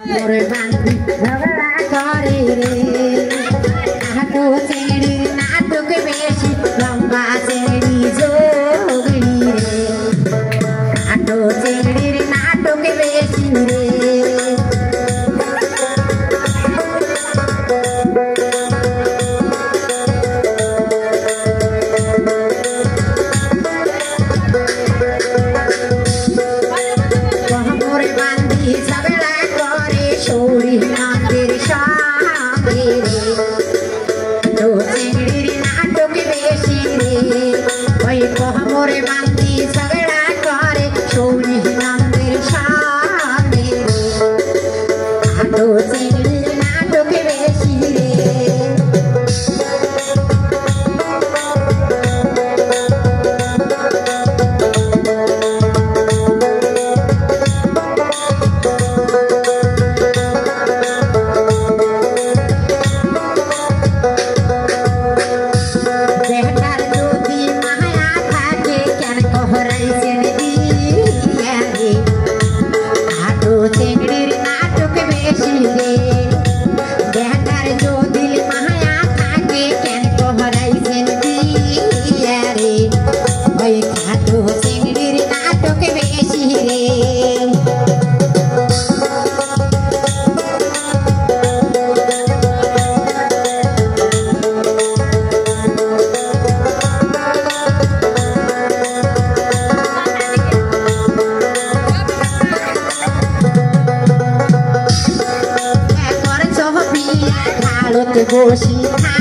मोरे बांधी झगड़ा करे रे आटो चेड़ी नाटक बेशी लंबा चेड़ी जोगड़ी रे आटो चेड़ी नाटक बेशी रे मोरे बांधी झगड़ा करे छोड़ी नंदर सामने आटो चेड़ी नाटक बेशी रे गोशी